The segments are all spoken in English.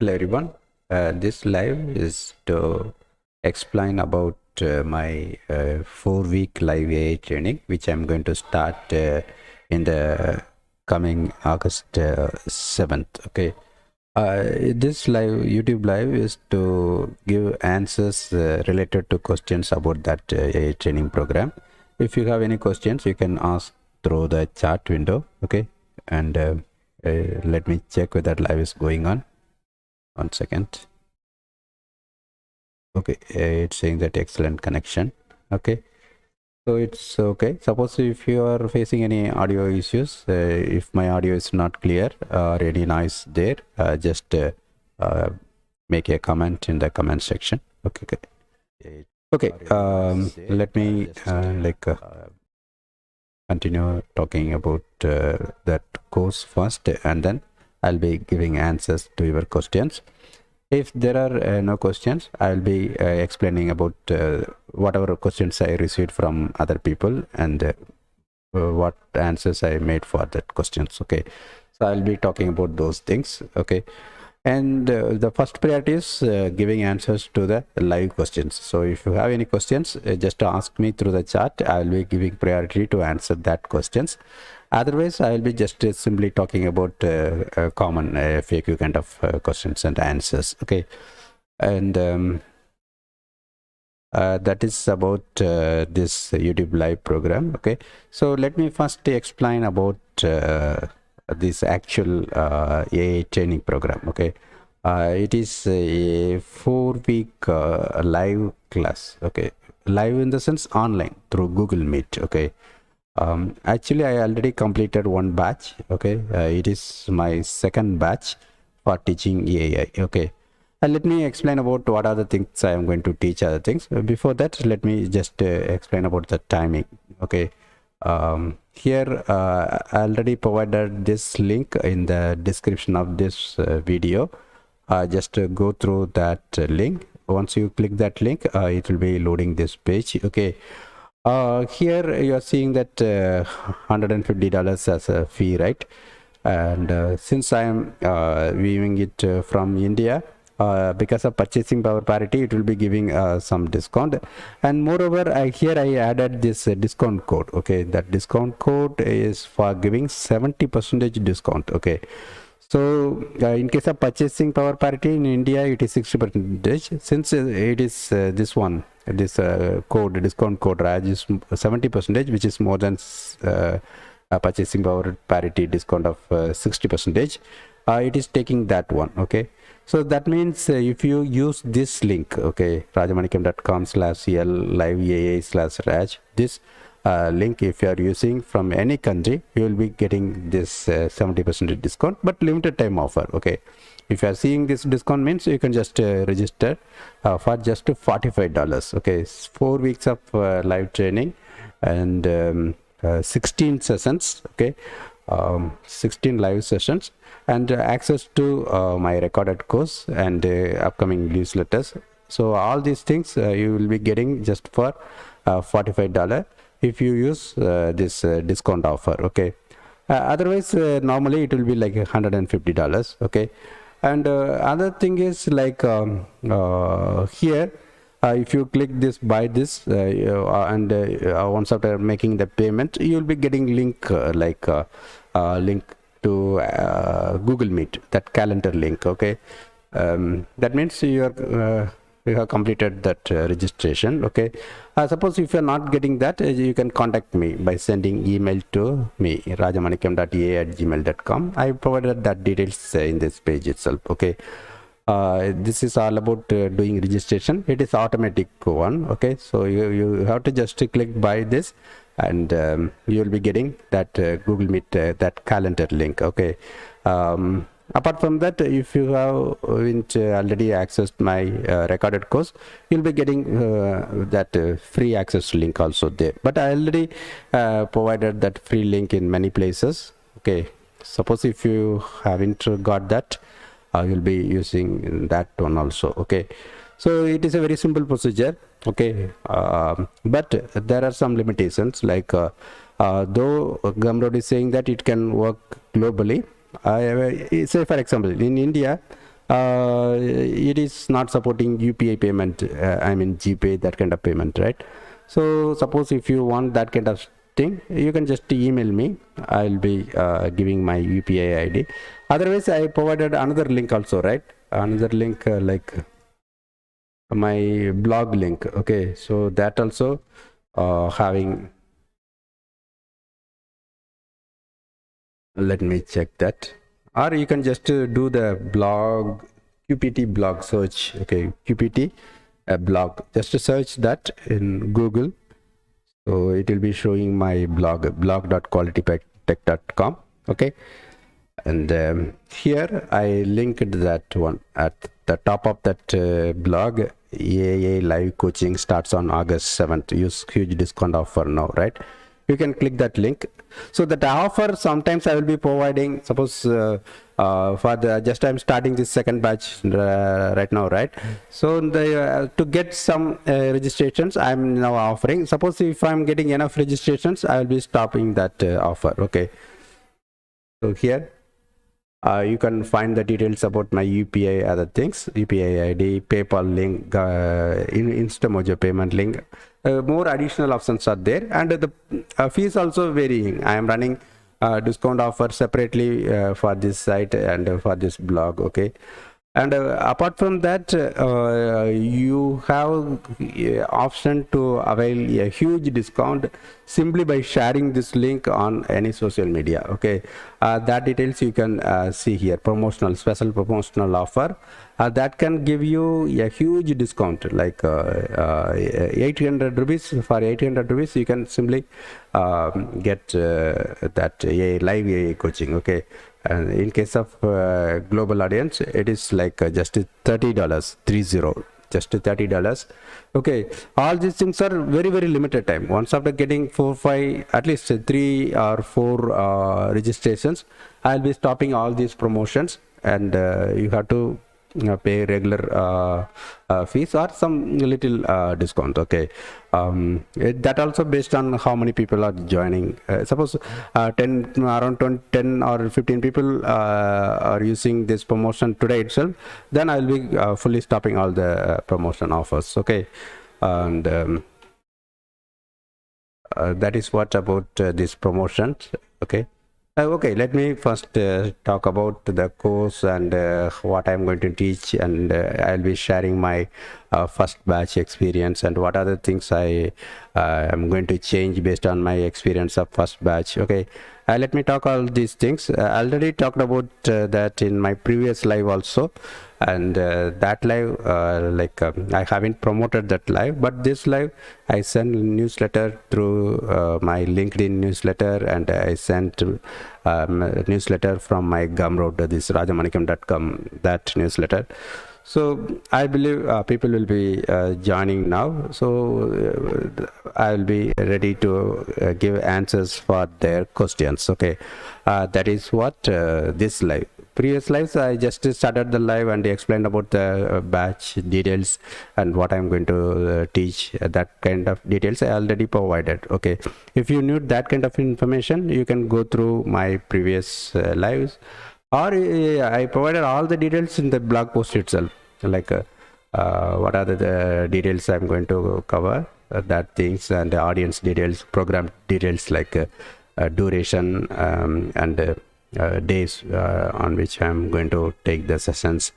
Hello everyone. This live is to explain about my 4-week live AI training, which I'm going to start in the coming August 7th. Okay. This live YouTube live is to give answers related to questions about that AI training program. If you have any questions, you can ask through the chat window. Okay. And let me check whether live is going on. 1 second. Okay, it's saying that excellent connection. Okay, so it's okay. Suppose if you are facing any audio issues, if my audio is not clear or any noise there, just make a comment in the comment section. Okay, okay. Let me continue talking about that course first, and then I'll be giving answers to your questions. If there are no questions, I'll be explaining about whatever questions I received from other people and what answers I made for that questions. Okay, so I'll be talking about those things. Okay, and the first priority is giving answers to the live questions. So if you have any questions, just ask me through the chat. I'll be giving priority to answer that questions. Otherwise, I'll be just simply talking about common FAQ kind of questions and answers. Okay, and that is about this YouTube live program. Okay, so let me first explain about this actual AI training program. Okay, it is a 4-week live class. Okay, live in the sense online through Google Meet. Okay. Actually, I already completed one batch. Okay, it is my second batch for teaching AI. Okay, and let me explain about what are the things I am going to teach. Other things before that, let me just explain about the timing. Okay, here I already provided this link in the description of this video. Just go through that link. Once you click that link, it will be loading this page. Okay. Here you are seeing that $150 as a fee, right? And since I am viewing it from India, because of purchasing power parity, it will be giving some discount. And moreover, here I added this discount code. Okay, that discount code is for giving 70% discount. Okay. So in case of purchasing power parity in India, it is 60%. Since it is this one, this code, discount code Raj is 70%, which is more than purchasing power parity discount of 60%. It is taking that one. Okay, so that means if you use this link, okay, rajamanikam.com/cl liveaa/raj, this link, if you are using from any country, you will be getting this 70% discount, but limited time offer. Okay, if you are seeing this discount, means you can just register for just $45. Okay, 4 weeks of live training and 16 sessions. Okay, 16 live sessions and access to my recorded course and upcoming newsletters. So all these things you will be getting just for $45 if you use this discount offer. Okay, otherwise normally it will be like $150. Okay, and other thing is like here if you click this, buy this, and once after making the payment, you will be getting link link to Google Meet, that calendar link. Okay, that means you have completed that registration. Okay, suppose if you are not getting that, you can contact me by sending email to me, rajamanikam.ea@gmail.com. I provided that details in this page itself. Okay, this is all about doing registration. It is automatic one. Okay, so you have to just click buy this and you will be getting that Google Meet, that calendar link. Okay, apart from that, if you have already accessed my recorded course, you'll be getting that free access link also there, but I already provided that free link in many places. Okay, suppose if you haven't got that, you'll be using that one also. Okay, so it is a very simple procedure. Okay, but there are some limitations, like though Gumroad is saying that it can work globally, say for example in India, it is not supporting UPI payment, I mean GPay, that kind of payment, right? So suppose if you want that kind of thing, you can just email me. I'll be giving my UPI ID. Otherwise, I provided another link also, right? Another link like my blog link. Okay, so that also having, let me check that. Or you can just do the blog, QPT blog search. Okay, QPT blog, just to search that in Google. So it will be showing my blog, blog.qualitytech.com. Okay, and here I linked that one at the top of that blog. AA live coaching starts on August 7th. Use huge discount offer now, right? You can click that link. So that offer, sometimes I will be providing, suppose for the, just I'm starting this second batch right now, right? So the to get some registrations, I'm now offering. Suppose if I'm getting enough registrations, I will be stopping that offer. Okay, so here you can find the details about my UPI, other things, UPI ID, PayPal link, Instamojo payment link. More additional options are there, and the fees also varying. I am running discount offer separately for this site and for this blog. Okay, and apart from that, you have option to avail a huge discount simply by sharing this link on any social media. Okay, that details you can see here. Promotional, special promotional offer that can give you a huge discount, like 800 rupees. For 800 rupees you can simply get that live AI coaching. Okay, and in case of global audience, it is like just $30, 30, just $30. Okay, all these things are very, very limited time. Once after getting 4, 5, at least 3 or 4 registrations, I'll be stopping all these promotions, and you have to pay regular fees or some little discount. Okay, that also based on how many people are joining. Suppose 10 around 20, 10 or 15 people are using this promotion today itself, then I'll be fully stopping all the promotion offers. Okay, and that is what about this promotions. Okay. Okay, let me first talk about the course and what I'm going to teach, and I'll be sharing my first batch experience and what other things I am going to change based on my experience of first batch. Okay, let me talk all these things. I already talked about that in my previous live also, and that live I haven't promoted that live, but this live I sent newsletter through my LinkedIn newsletter, and I sent newsletter from my Gumroad, this rajamanikam.com, that newsletter. So I believe people will be joining now, so I'll be ready to give answers for their questions. Okay, that is what this live. Previous lives, I just started the live and explained about the batch details and what I'm going to teach. That kind of details I already provided. Okay, if you need that kind of information, you can go through my previous lives, or I provided all the details in the blog post itself, like what are the details I'm going to cover, that things, and the audience details, program details, like duration and days on which I'm going to take the sessions,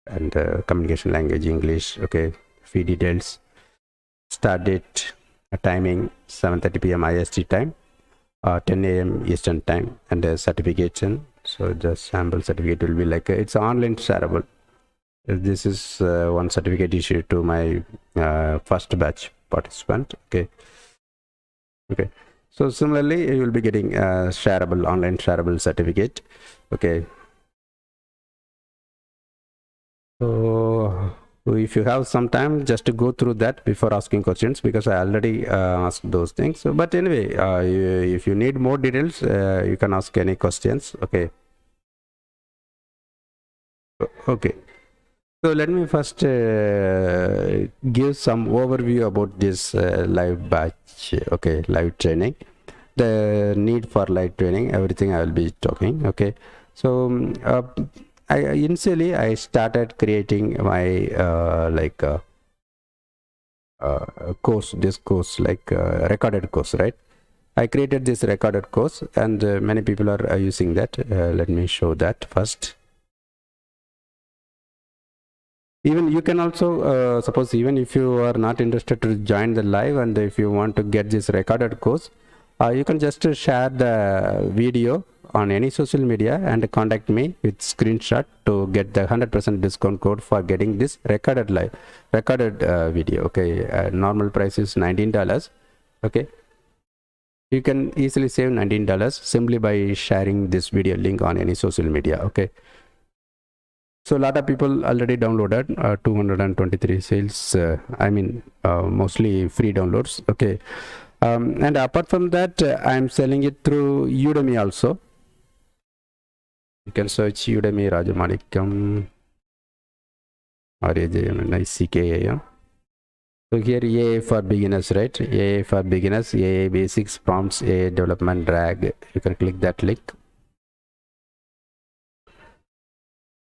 and communication language English. Okay, fee details, start date, timing 7:30 p.m. IST time, 10 a.m. Eastern time, and certification. So the sample certificate will be like it's online shareable. This is one certificate issued to my first batch participant. Okay. Okay. So similarly, you will be getting a shareable, online shareable certificate. Okay. So if you have some time, just to go through that before asking questions, because I already asked those things. So, but anyway, if you need more details, you can ask any questions. Okay. Okay. So let me first give some overview about this live batch. Okay, live training, the need for live training, everything I will be talking. Okay, so initially I started creating my course, this course like recorded course, right? I created this recorded course, and many people are using that. Let me show that first. Even you can also suppose, even if you are not interested to join the live, and if you want to get this recorded course, you can just share the video on any social media and contact me with screenshot to get the 100% discount code for getting this recorded video. Okay, normal price is $19. Okay, you can easily save $19 simply by sharing this video link on any social media. Okay, so a lot of people already downloaded 223 sales. Mostly free downloads. Okay, and apart from that, I'm selling it through Udemy also. You can search Udemy Rajamanikam or AJMNICKAM. So here AA for beginners, right? AA for beginners, AA basics, prompts, AA development, drag. You can click that link.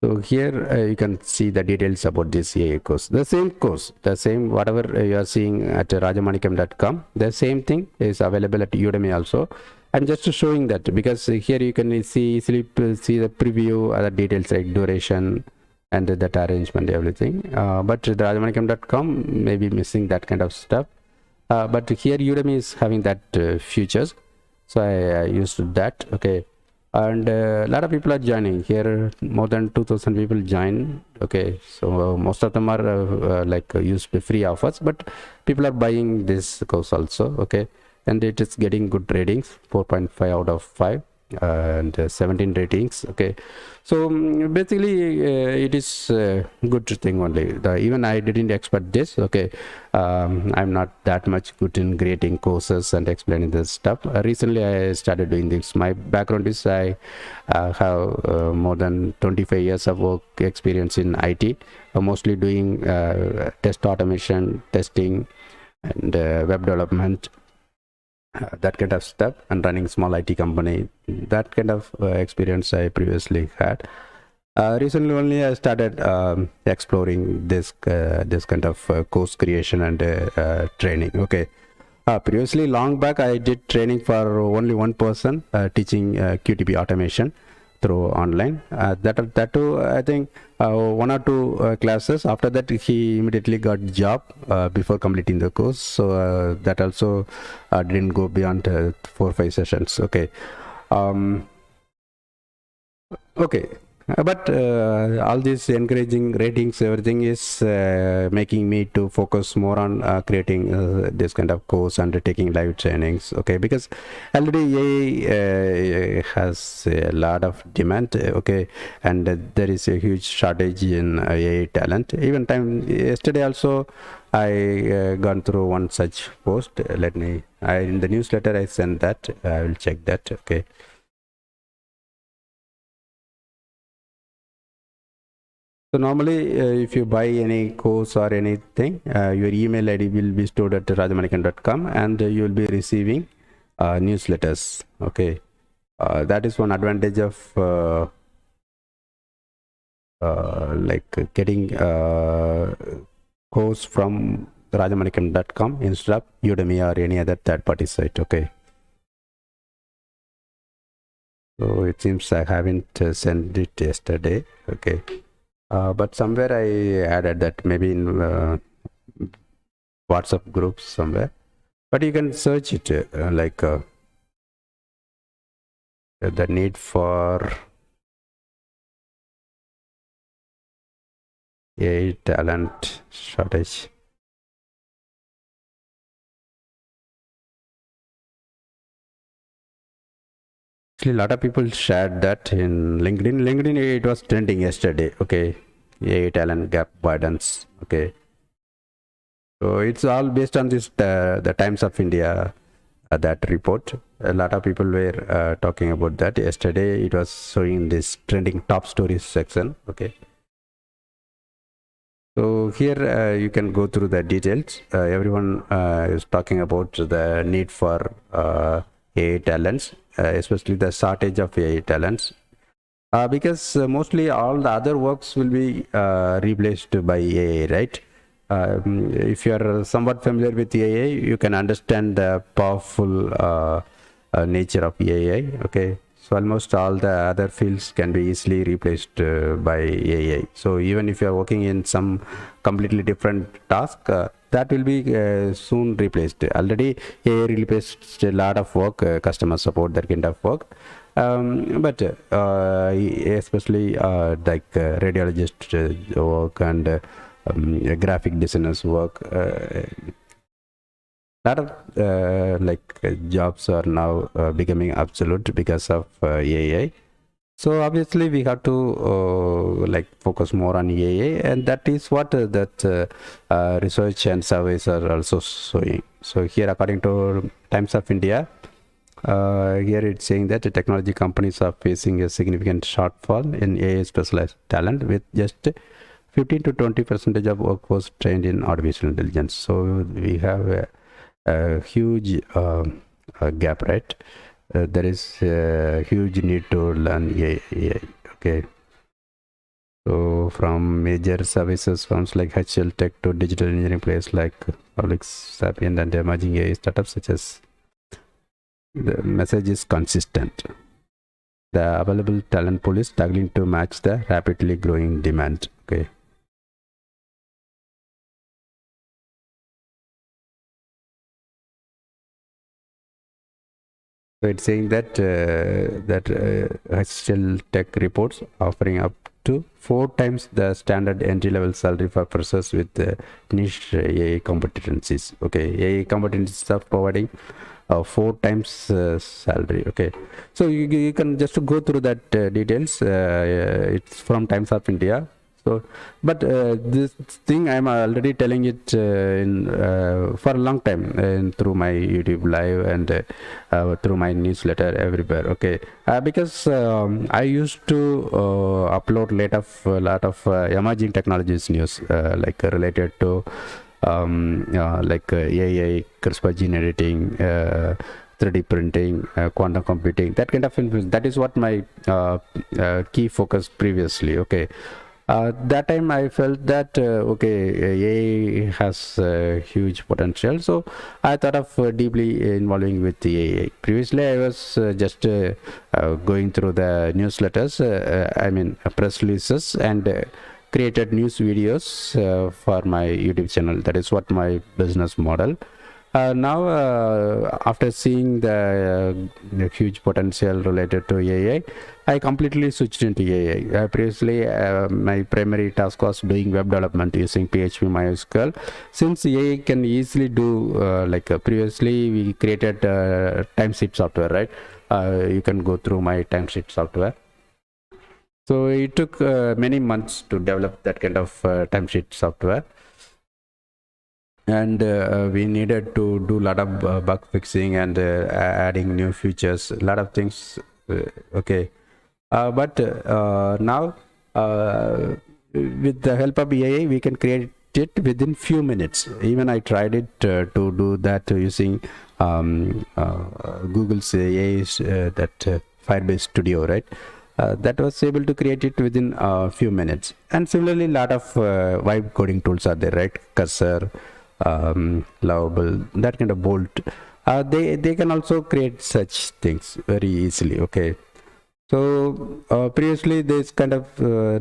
So here you can see the details about this AA course. The same course, the same whatever you are seeing at rajamanikam.com, the same thing is available at Udemy also. I'm just showing that because here you can easily see the preview, other details like duration and that arrangement, everything. But the rajamanikam.com may be missing that kind of stuff. But here Udemy is having that features, so I used that. Okay. And a lot of people are joining here. More than 2,000 people join. Okay, so most of them are used free offers, but people are buying this course also. Okay, and it is getting good ratings, 4.5 out of 5 and 17 ratings. Okay, so basically it is good thing only. Even I didn't expect this. Okay, I'm not that much good in creating courses and explaining this stuff. Recently I started doing this. My background is I have more than 25 years of work experience in IT, mostly doing test automation, testing, and web development, that kind of stuff, and running small IT company. That kind of experience I previously had. Recently only I started exploring this kind of course creation and training. Okay, previously long back I did training for only one person, teaching QTP automation through online. That too, I think 1 or 2 classes. After that he immediately got job before completing the course, so that also didn't go beyond 4 or 5 sessions. Okay, okay. But all these encouraging ratings, everything is making me to focus more on creating this kind of course and taking live trainings. Okay, because already AI has a lot of demand. Okay, and there is a huge shortage in AI talent. Even yesterday also I gone through one such post. In the newsletter I sent that. I will check that. Okay. So normally, if you buy any course or anything, your email ID will be stored at rajamanikam.com, and you will be receiving newsletters. Okay, that is one advantage of getting course from rajamanikam.com instead of Udemy or any other third-party site. Okay. So it seems I haven't sent it yesterday. Okay. But somewhere I added that, maybe in WhatsApp groups somewhere. But you can search it the need for AI talent shortage. Actually, a lot of people shared that in LinkedIn. LinkedIn, it was trending yesterday. Okay, AI talent gap widens. Okay, so it's all based on this the Times of India that report. A lot of people were talking about that yesterday. It was showing this trending top stories section. Okay, so here you can go through the details. Everyone is talking about the need for AI talents, especially the shortage of AI talents. Because mostly all the other works will be replaced by AI, right? If you are somewhat familiar with AI, you can understand the powerful nature of AI. Okay, so almost all the other fields can be easily replaced by AI. So even if you are working in some completely different task, that will be soon replaced. Already AI replaced a lot of work, customer support, that kind of work. But especially like radiologist work and graphic designers work, lot of jobs are now becoming obsolete because of AI. So obviously we have to focus more on AI, and that is what that research and surveys are also showing. So here, according to Times of India, here it's saying that the technology companies are facing a significant shortfall in AI specialized talent, with just 15 to 20% of workforce trained in artificial intelligence. So we have a huge gap, right? There is a huge need to learn AI. Okay. So from major services firms like HCL Tech to digital engineering players like Public Sapient and emerging AI startups such as, the message is consistent. The available talent pool is struggling to match the rapidly growing demand. Okay. So it's saying that HCL Tech reports offering up to 4 times the standard entry level salary for persons with niche AI competencies. Okay, AI competencies are providing 4 times salary. Okay, so you can just go through that details. It's from Times of India. So, but this thing I'm already telling it for a long time through my YouTube live and through my newsletter everywhere. Okay, because I used to upload a lot of emerging technologies news related to AI, CRISPR gene editing, 3D printing, quantum computing, that kind of influence. That is what my key focus previously. Okay. That time I felt that AI has huge potential, so I thought of deeply involving with the AI. Previously I was just going through the newsletters, press releases, and created news videos for my YouTube channel. That is what my business model. Now, after seeing the huge potential related to AI, I completely switched into AI. Previously, my primary task was doing web development using PHP MySQL. Since AI can easily do, previously we created timesheet software, right? You can go through my timesheet software. So it took many months to develop that kind of timesheet software. And we needed to do a lot of bug fixing and adding new features, a lot of things. Okay, but now with the help of AI we can create it within few minutes. Even I tried it to do that using Google's AI, that Firebase Studio, right? That was able to create it within a few minutes. And similarly, a lot of vibe coding tools are there, right? Cursor, Lovable, that kind of Bolt. They can also create such things very easily. Okay, so previously this kind of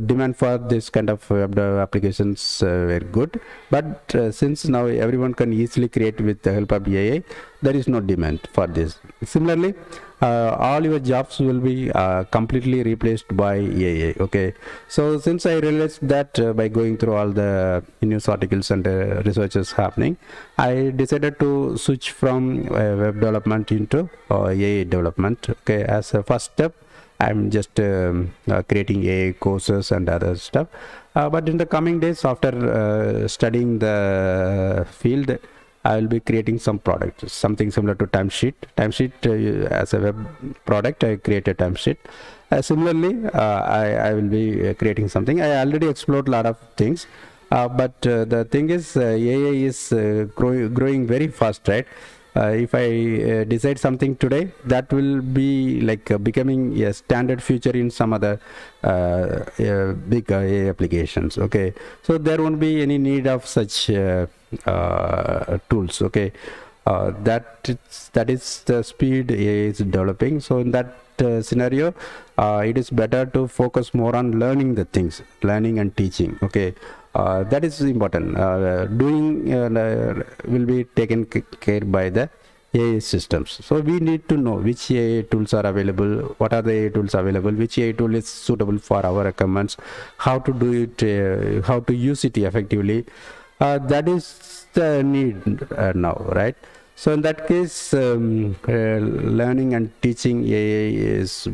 demand for this kind of web applications were good, but since now everyone can easily create with the help of AI, there is no demand for this. Similarly, all your jobs will be completely replaced by AI. Okay, so since I realized that by going through all the news articles and researches happening, I decided to switch from web development into AI development. Okay, as a first step, I'm just creating AI courses and other stuff. But in the coming days, after studying the field, I will be creating some product, something similar to timesheet. As a web product, I create a timesheet. Similarly, I will be creating something. I already explored a lot of things. But the thing is, AI is growing very fast, right? if I decide something today, that will be like becoming a standard feature in some other big AI applications. Okay, so there won't be any need of such tools. Okay, that is the speed AI is developing. So in that scenario, it is better to focus more on learning the things, learning and teaching. Okay, that is important. Doing will be taken care by the AI systems. So we need to know which AI tools are available, what are the AI tools available, which AI tool is suitable for our requirements, how to do it, how to use it effectively. That is the need now, right? So in that case, learning and teaching AI is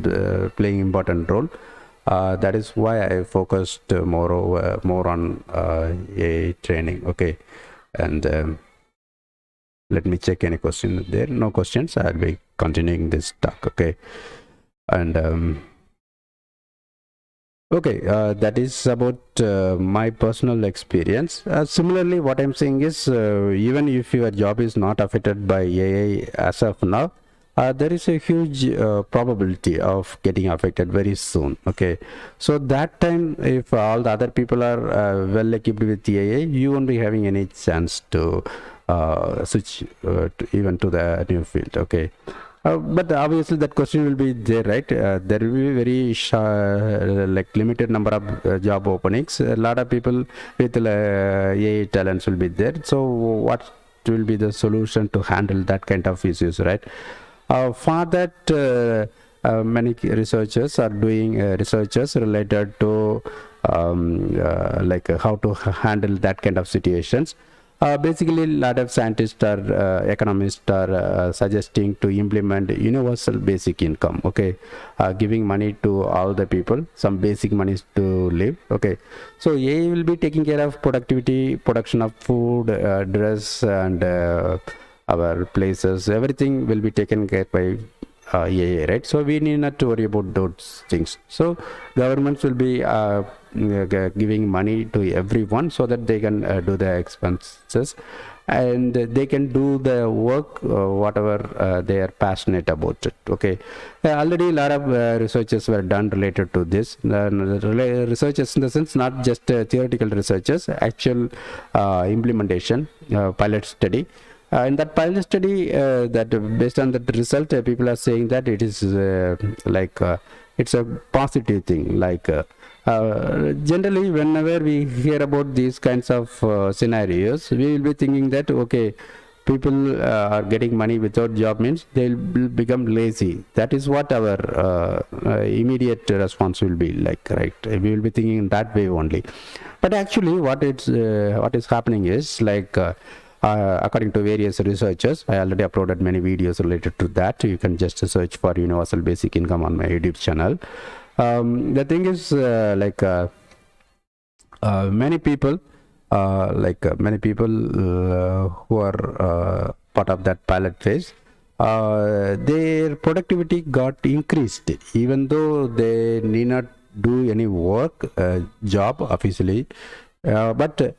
playing important role. That is why I focused more on AI training. Okay, and let me check any question there. No questions. I'll be continuing this talk. Okay, and okay, that is about my personal experience. Similarly, what I'm saying is, even if your job is not affected by AI as of now, there is a huge probability of getting affected very soon. Okay, so that time, if all the other people are well equipped with AI, you won't be having any chance to switch even to the new field. Okay. But obviously that question will be there, right? There will be very like limited number of job openings. A lot of people with AI talents will be there. So what will be the solution to handle that kind of issues, right? For that, many researchers are doing researches related to like how to handle that kind of situations. Basically, a lot of scientists or economists are suggesting to implement universal basic income. Okay, giving money to all the people, some basic monies to live. Okay, so AI will be taking care of productivity, production of food, dress, and our places. Everything will be taken care by AI, right? So we need not to worry about those things. So governments will be giving money to everyone so that they can do the expenses, and they can do the work whatever they are passionate about it. Okay, already a lot of researches were done related to this. Researchers in the sense, not just theoretical researches, actual implementation, pilot study. In that pilot study, that based on that result, people are saying that it is like it's a positive thing. Like generally, whenever we hear about these kinds of scenarios, we will be thinking that okay, people are getting money without job means they will become lazy. That is what our immediate response will be like, right? We will be thinking in that way only. But actually, what is happening is like. According to various researchers, I already uploaded many videos related to that. You can just search for universal basic income on my YouTube channel. The thing is many people who are part of that pilot phase, their productivity got increased even though they need not do any work job officially, but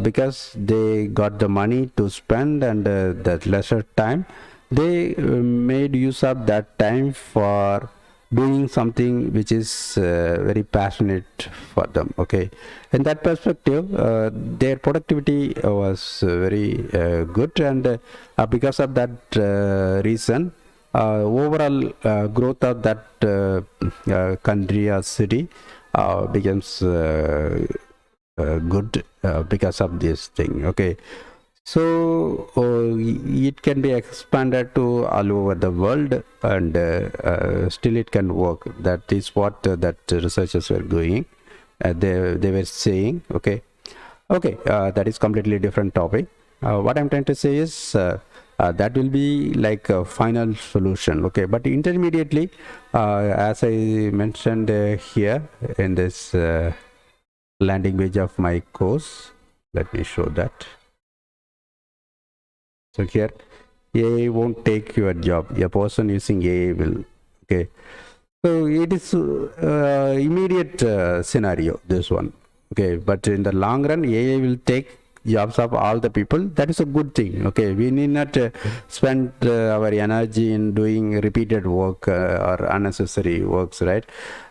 because they got the money to spend and that leisure time, they made use of that time for doing something which is very passionate for them. Okay, in that perspective, their productivity was very good, and because of that reason, overall growth of that country or city becomes good because of this thing. Okay, so it can be expanded to all over the world, and still it can work. That is what that researchers were doing. They were saying. Okay, that is completely different topic. What I'm trying to say is that will be like a final solution. Okay, but intermediately, as I mentioned here in this landing page of my course, let me show that. So here, AI won't take your job. A person using AI will. Okay, so it is immediate scenario, this one. Okay, but in the long run, AI will take jobs of all the people, that is a good thing. Okay, we need not spend our energy in doing repeated work or unnecessary works, right?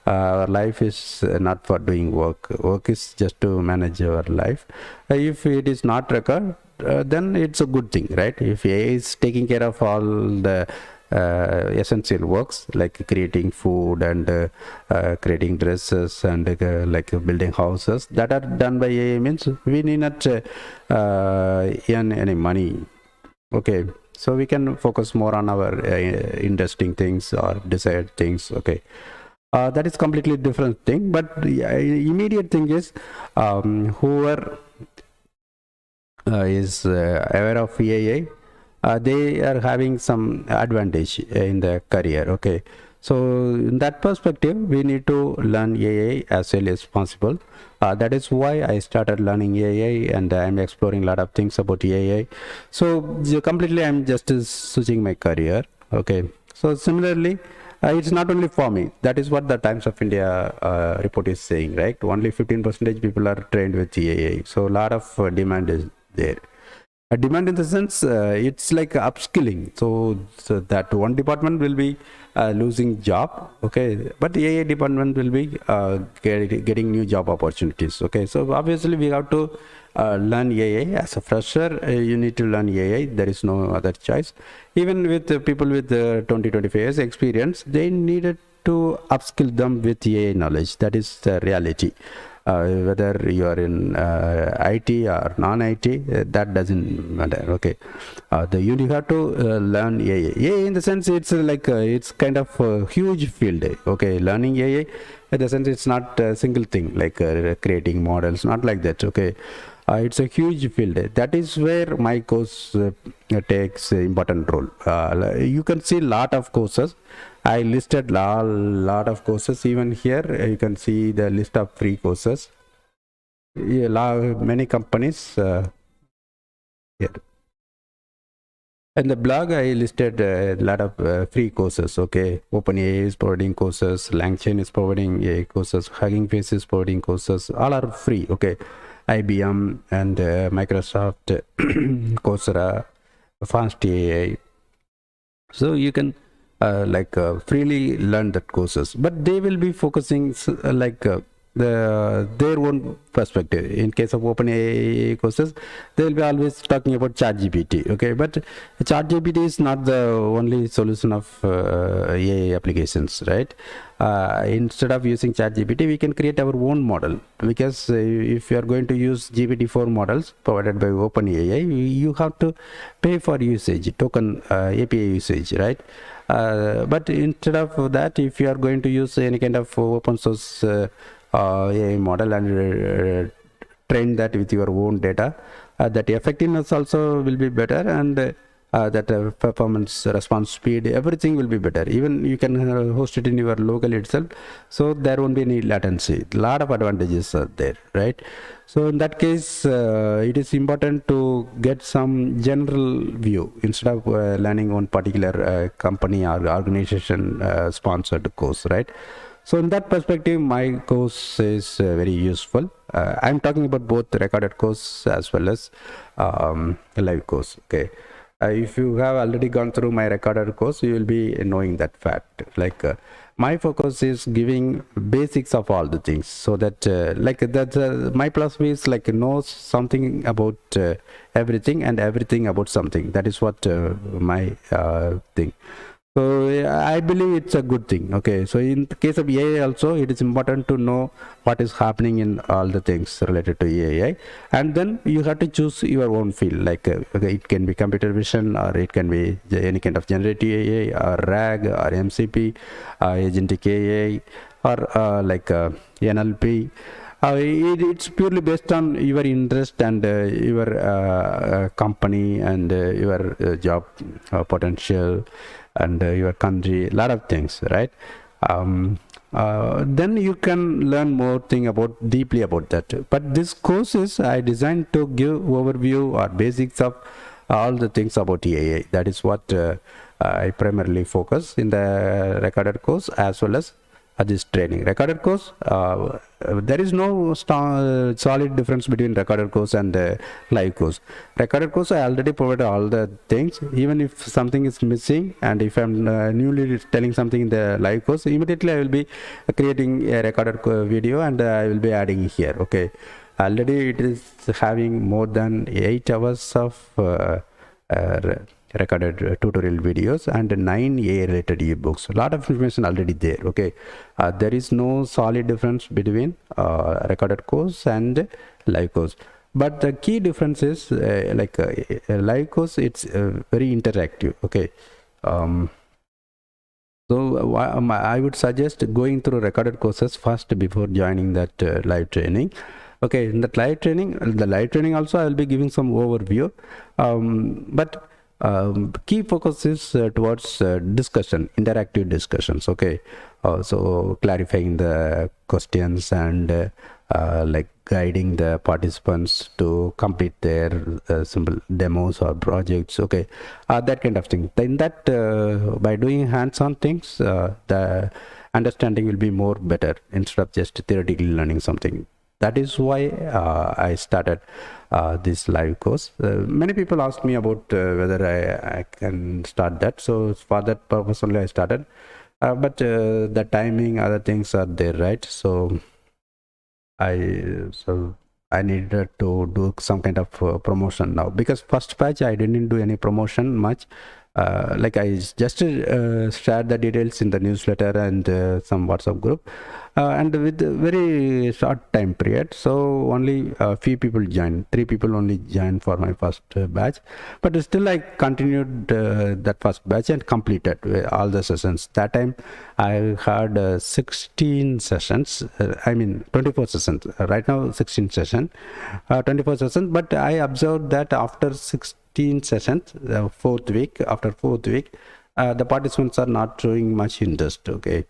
Our life is not for doing work. Work is just to manage our life. If it is not required, then it's a good thing, right? If AI is taking care of all the essential works like creating food and creating dresses and like building houses that are done by AI, means we need not earn any money. Okay, so we can focus more on our interesting things or desired things. Okay, that is completely different thing. But immediate thing is whoever is aware of AI, they are having some advantage in their career. Okay, so in that perspective, we need to learn AI as early as possible. That is why I started learning AI, and I'm exploring a lot of things about AI. So completely, I'm just switching my career. Okay, so similarly, it's not only for me. That is what the Times of India report is saying, right? Only 15% people are trained with AI. So a lot of demand is there. A demand in the sense it's like upskilling, so that one department will be losing job, okay, but the AI department will be getting new job opportunities. Okay, so obviously we have to learn AI. As a fresher, you need to learn AI. There is no other choice. Even with people with 20-25 years experience, they needed to upskill them with AI knowledge. That is the reality. Whether you are in IT or non-IT, that doesn't matter. Okay, you have to learn AI. AI in the sense it's like it's kind of a huge field. Okay, learning AI in the sense it's not a single thing like creating models, not like that. Okay, it's a huge field. That is where my course takes important role. You can see lot of courses. I listed lot of courses. Even here you can see the list of free courses. Many companies here. In the blog, I listed a lot of free courses. Okay, OpenAI is providing courses, LangChain is providing AI courses, Hugging Face is providing courses. All are free. Okay, IBM and Microsoft, Coursera, Fast AI. So you can freely learn that courses, but they will be focusing their own perspective. In case of OpenAI courses, they will be always talking about ChatGPT. Okay, but ChatGPT is not the only solution of AI applications, right? Instead of using ChatGPT, we can create our own model, because if you are going to use GPT-4 models provided by OpenAI, you have to pay for usage, token API usage, right? But instead of that, if you are going to use any kind of open source AI model and train that with your own data, that effectiveness also will be better, and that performance, response speed, everything will be better. Even you can host it in your local itself, so there won't be any latency. A lot of advantages are there, right? So in that case, it is important to get some general view instead of learning one particular company or organization sponsored course, right? So in that perspective, my course is very useful. I'm talking about both recorded course as well as live course. Okay. If you have already gone through my recorded course, you will be knowing that fact. Like my focus is giving basics of all the things, so that my philosophy is like know something about everything and everything about something. That is what my thing. So I believe it's a good thing. Okay, so in the case of AI also, it is important to know what is happening in all the things related to AI, and then you have to choose your own field. Like okay, it can be computer vision, or it can be any kind of generative AI, or RAG, or MCP, Agentic AI, or NLP. It's purely based on your interest and your company and your job potential and your country, a lot of things, right? Then you can learn more thing deeply about that. But this course is I designed to give overview or basics of all the things about AI. That is what I primarily focus in the recorded course, as well as this training. Recorded course, there is no solid difference between recorded course and live course. Recorded course, I already provided all the things. Even if something is missing, and if I'm newly telling something in the live course, immediately I will be creating a recorded video, and I will be adding here. Okay, already it is having more than 8 hours of uh, recorded tutorial videos and 9 AI related ebooks. A lot of information already there. Okay, there is no solid difference between recorded course and live course. But the key difference is live course, it's very interactive. Okay, so I would suggest going through recorded courses first before joining that live training. Okay, in that the live training also I will be giving some overview, but key focus is towards discussion, interactive discussions. Okay, so clarifying the questions and like guiding the participants to complete their simple demos or projects. Okay, that kind of thing. In that, by doing hands-on things, the understanding will be more better instead of just theoretically learning something. That is why I started this live course. Many people ask me about whether I can start that. So for that purpose only I started. But the timing, other things are there, right? So I needed to do some kind of promotion now, because first batch I didn't do any promotion much. Like I just shared the details in the newsletter and some WhatsApp group, and with a very short time period. So only a few people joined, 3 people only joined for my first batch, but still I continued that first batch and completed all the sessions. That time I had 16 sessions, I mean 24 sessions, right now 16 session, 24 sessions, but I observed that after 16 sessions, after fourth week, the participants are not showing much interest. Okay,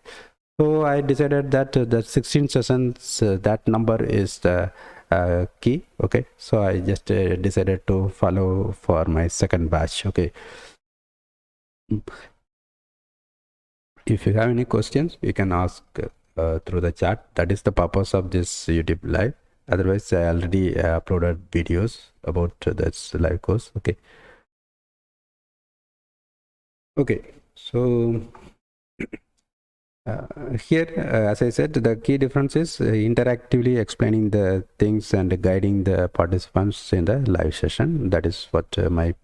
so I decided that the 16 sessions, that number is the key. Okay, so I just decided to follow for my second batch. Okay, if you have any questions, you can ask through the chat. That is the purpose of this YouTube live. Otherwise, I already uploaded videos about this live course. Okay. Okay, so here, as I said, the key difference is interactively explaining the things and guiding the participants in the live session. That is what my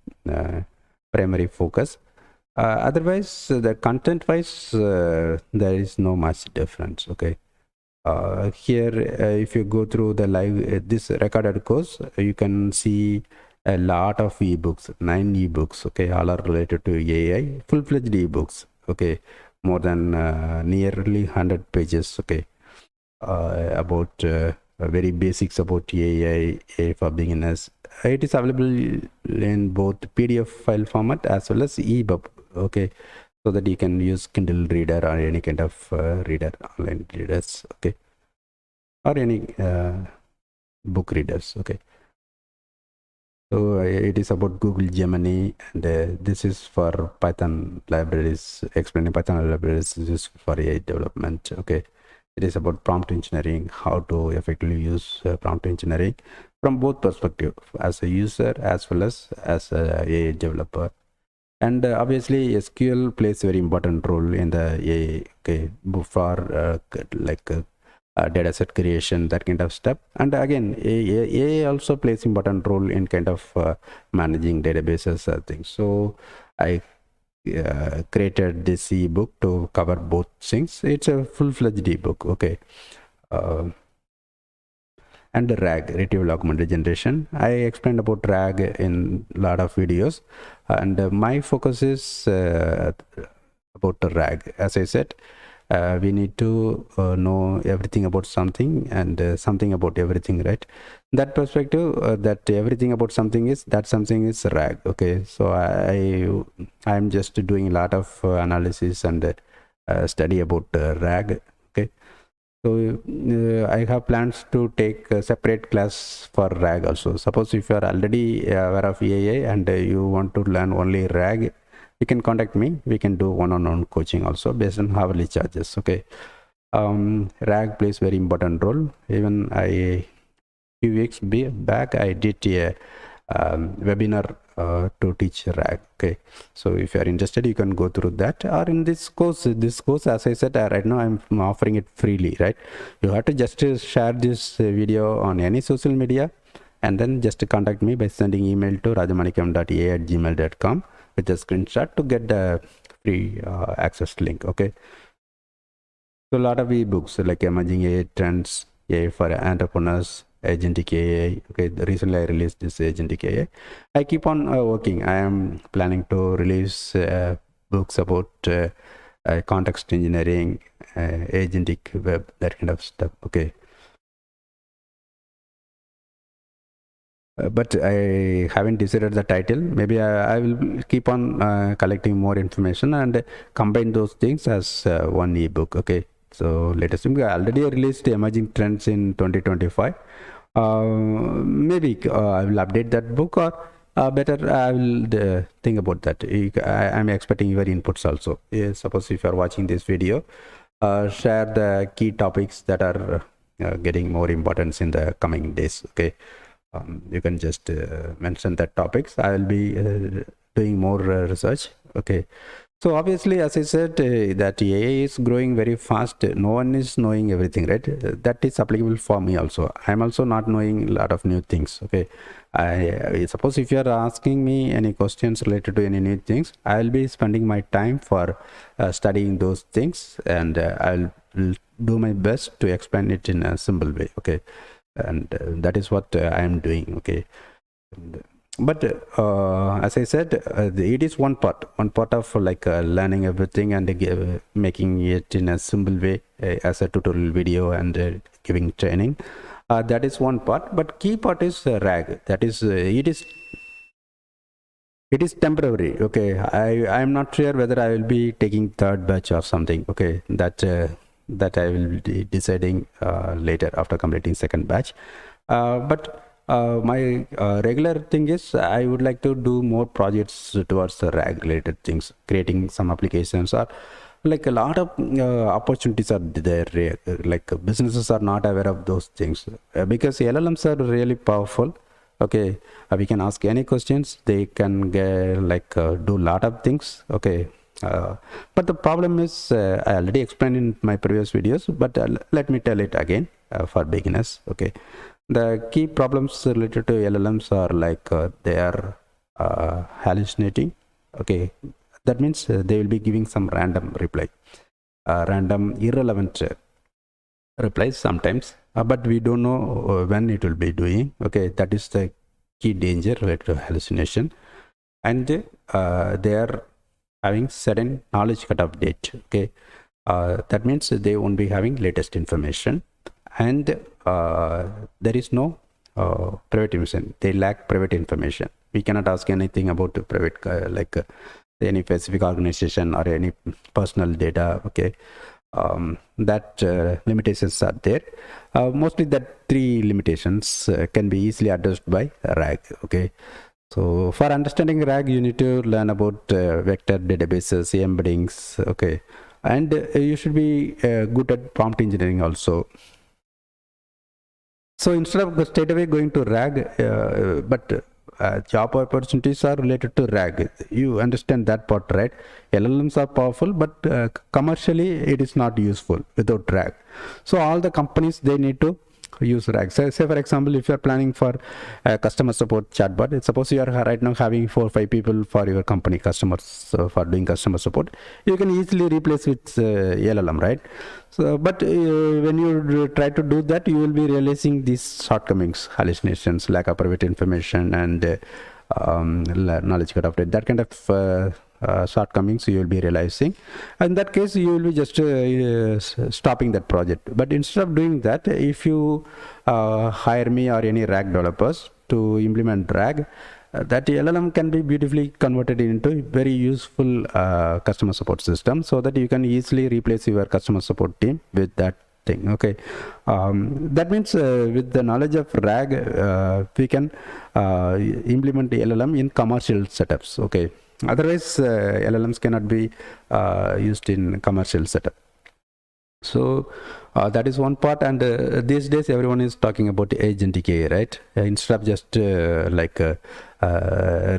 primary focus. Otherwise, the content wise, there is no much difference. Okay, here if you go through the live this recorded course, you can see a lot of ebooks, 9 ebooks. Okay, all are related to AI, full-fledged ebooks. Okay, more than nearly 100 pages. Okay, about very basics about AI for beginners. It is available in both PDF file format as well as EPUB. Okay, so that you can use Kindle reader or any kind of reader, online readers. Okay, or any book readers. Okay, so it is about Google Gemini, and this is for Python libraries, explaining Python libraries. This is for AI development. Okay, it is about prompt engineering, how to effectively use prompt engineering from both perspectives, as a user as well as a AI developer. And obviously SQL plays a very important role in the AI. Okay, for data set creation, that kind of stuff. And again, AI also plays important role in kind of managing databases things. So I created this ebook to cover both things. It's a full-fledged ebook. Okay, and RAG, retrieval augmented generation. I explained about RAG in a lot of videos, and my focus is about the RAG. As I said, we need to know everything about something and something about everything, right? That perspective, that everything about something is that something is RAG. Okay, so I'm just doing a lot of analysis and study about RAG. Okay, so I have plans to take a separate class for RAG also. Suppose if you are already aware of AI and you want to learn only RAG, you can contact me. We can do one-on-one coaching also based on hourly charges. Okay, RAG plays very important role. Even a few weeks back, I did a webinar to teach RAG. Okay, so if you are interested, you can go through that. Or in this course, as I said, right now I'm offering it freely. Right, you have to just share this video on any social media, and then just contact me by sending email to rajamanikam.a@gmail.com with a screenshot to get the free access link. Okay, so a lot of ebooks like Emerging AI Trends, AI for Entrepreneurs, Agentic AI. Okay, recently I released this Agentic AI. I keep on working. I am planning to release books about context engineering, agentic web, that kind of stuff. Okay. But I haven't decided the title. Maybe I will keep on collecting more information and combine those things as one ebook. Okay. So latest I already released Emerging Trends in 2025. Maybe I will update that book, or better I will think about that. I'm expecting your inputs also. Suppose if you are watching this video, share the key topics that are getting more importance in the coming days. Okay. You can just mention that topics. I will be doing more research. Okay. So obviously, as I said, that AI is growing very fast. No one is knowing everything, right? That is applicable for me also. I'm also not knowing a lot of new things. Okay. I suppose if you are asking me any questions related to any new things, I'll be spending my time for studying those things, and I'll do my best to explain it in a simple way. Okay. And that is what I am doing. Okay. But as I said, it is one part of like learning everything and making it in a simple way as a tutorial video and giving training. That is one part, but key part is RAG. That is it is temporary. Okay, I am not sure whether I will be taking third batch or something. Okay, that I will be deciding later after completing second batch. But my regular thing is I would like to do more projects towards the RAG related things, creating some applications, or like a lot of opportunities are there. Like businesses are not aware of those things because LLMs are really powerful. Okay, we can ask any questions. They can do a lot of things. Okay. But the problem is, I already explained in my previous videos, but let me tell it again for beginners. Okay, the key problems related to LLMs are like they are hallucinating. Okay, that means they will be giving some random reply, random irrelevant replies sometimes, but we don't know when it will be doing. Okay, that is the key danger related to hallucination, and they are having sudden knowledge cutoff date. Okay, that means they won't be having latest information, and there is no private information. They lack private information. We cannot ask anything about the private any specific organization or any personal data. Okay, that limitations are there. Mostly that three limitations can be easily addressed by RAG. Okay. So for understanding RAG, you need to learn about vector databases, embeddings. Okay, and you should be good at prompt engineering also. So instead of straight away going to RAG, but job opportunities are related to RAG. You understand that part, right? LLMs are powerful, but commercially it is not useful without RAG. So all the companies, they need to use RAG. So, say for example, if you are planning for a customer support chatbot, suppose you are right now having 4 or 5 people for your company customers for doing customer support, you can easily replace with LLM, right? So, but when you try to do that, you will be realizing these shortcomings, hallucinations, lack of private information, and knowledge cut off date. That kind of shortcomings you will be realizing. In that case, you will be just stopping that project. But instead of doing that, if you hire me or any RAG developers to implement RAG, that LLM can be beautifully converted into very useful customer support system, so that you can easily replace your customer support team with that thing. Okay, that means with the knowledge of RAG, we can implement the LLM in commercial setups. Okay, otherwise LLMs cannot be used in commercial setup. So that is one part, and these days everyone is talking about agentic AI, right? Instead of just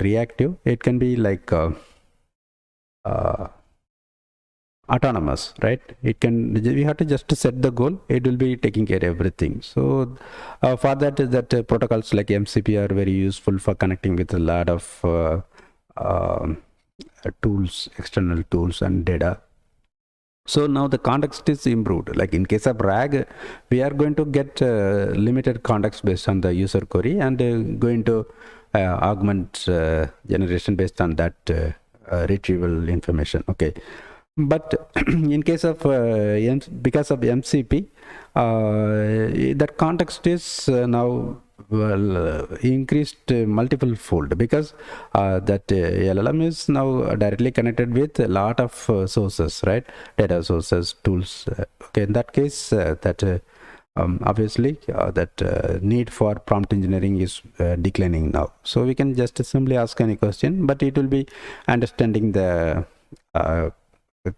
reactive, it can be like uh, autonomous, right? It can, we have to just set the goal, it will be taking care of everything. So for that protocols like MCP are very useful for connecting with a lot of tools, external tools and data. So now the context is improved. Like in case of RAG, we are going to get limited context based on the user query, and going to augment generation based on that retrieval information. Okay, but in case of because of MCP, that context is now increased multiple fold, because that LLM is now directly connected with a lot of sources, right? Data sources, tools. Okay, in that case, obviously that need for prompt engineering is declining now. So we can just simply ask any question, but it will be understanding the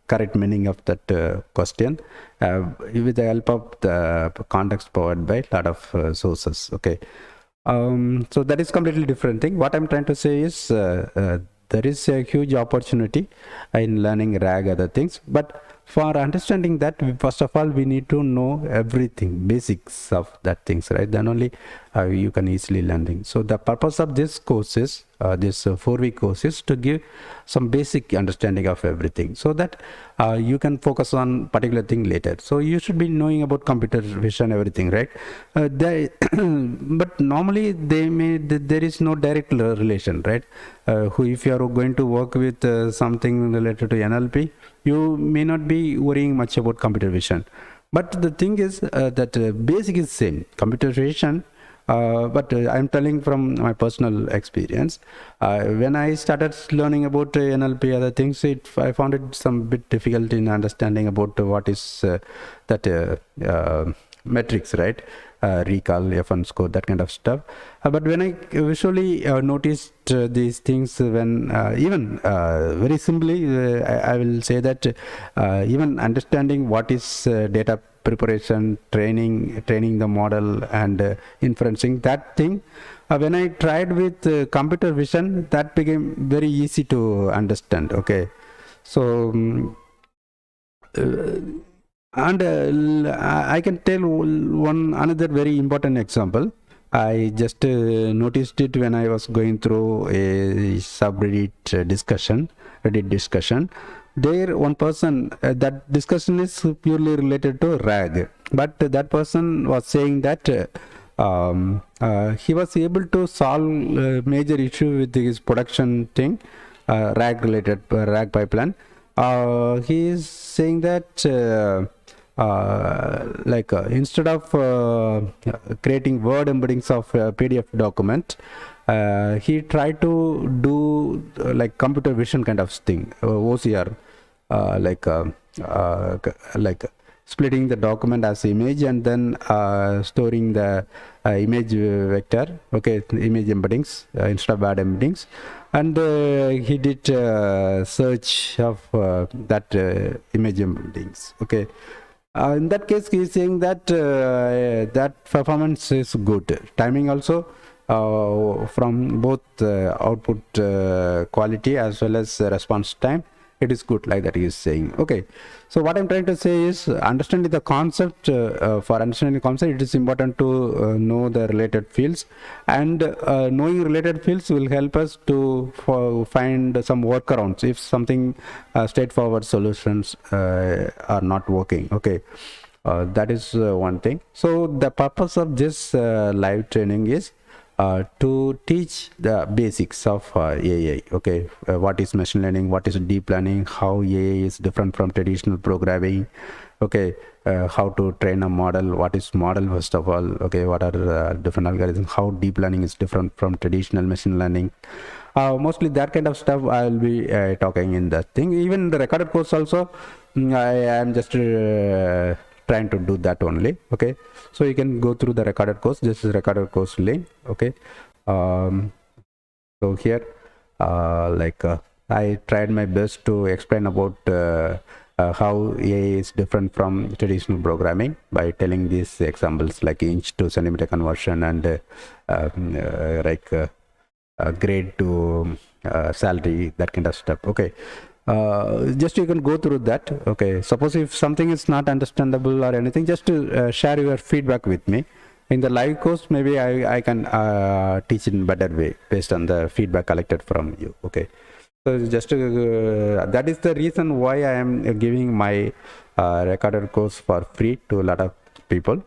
correct meaning of that question with the help of the context provided by a lot of sources. Okay, so that is completely different thing. What I'm trying to say is there is a huge opportunity in learning RAG, other things, but for understanding that, first of all we need to know everything, basics of that things, right? Then only you can easily learn things. So the purpose of this course is this 4-week course is to give some basic understanding of everything, so that you can focus on particular thing later. So you should be knowing about computer vision, everything, right? But normally there is no direct relation, right? If you are going to work with something related to NLP, you may not be worrying much about computer vision. But the thing is that basic is same, computer vision. But I'm telling from my personal experience. When I started learning about NLP, other things, I found it some bit difficult in understanding about what is that metrics, right? Recall, F1 score, that kind of stuff. But when I visually noticed these things, when even very simply, I will say that even understanding what is data preparation, training the model, and inferencing, that thing, when I tried with computer vision, that became very easy to understand. Okay, so and I can tell one another very important example. I just noticed it when I was going through a subreddit Reddit discussion. There, one person, that discussion is purely related to RAG, but that person was saying that he was able to solve a major issue with his production thing, RAG related RAG pipeline. He is saying that instead of creating word embeddings of PDF document, he tried to do like computer vision kind of thing, OCR, like splitting the document as image, and then storing the image vector, okay, image embeddings instead of word embeddings. And he did search of that image embeddings. Okay, in that case, he is saying that that performance is good. Timing also from both output quality as well as response time, it is good, like that he is saying. Okay, so what I'm trying to say is, understanding the concept, for understanding the concept, it is important to know the related fields, and knowing related fields will help us to find some workarounds if something straightforward solutions are not working. Okay, that is one thing. So the purpose of this live training is to teach the basics of AI. Okay, what is machine learning, what is deep learning, how AI is different from traditional programming. Okay, how to train a model, what is model first of all. Okay, what are different algorithms, how deep learning is different from traditional machine learning. Mostly that kind of stuff I will be talking in that thing. Even the recorded course also, I am just trying to do that only. Okay, so you can go through the recorded course. This is recorded course link. Okay, so here I tried my best to explain about how AI is different from traditional programming by telling these examples like inch to centimeter conversion and grade to salary, that kind of stuff. Okay, just you can go through that. Okay, suppose if something is not understandable or anything, just to share your feedback with me in the live course. Maybe I can teach in better way based on the feedback collected from you. Okay, so just that is the reason why I am giving my recorded course for free to a lot of people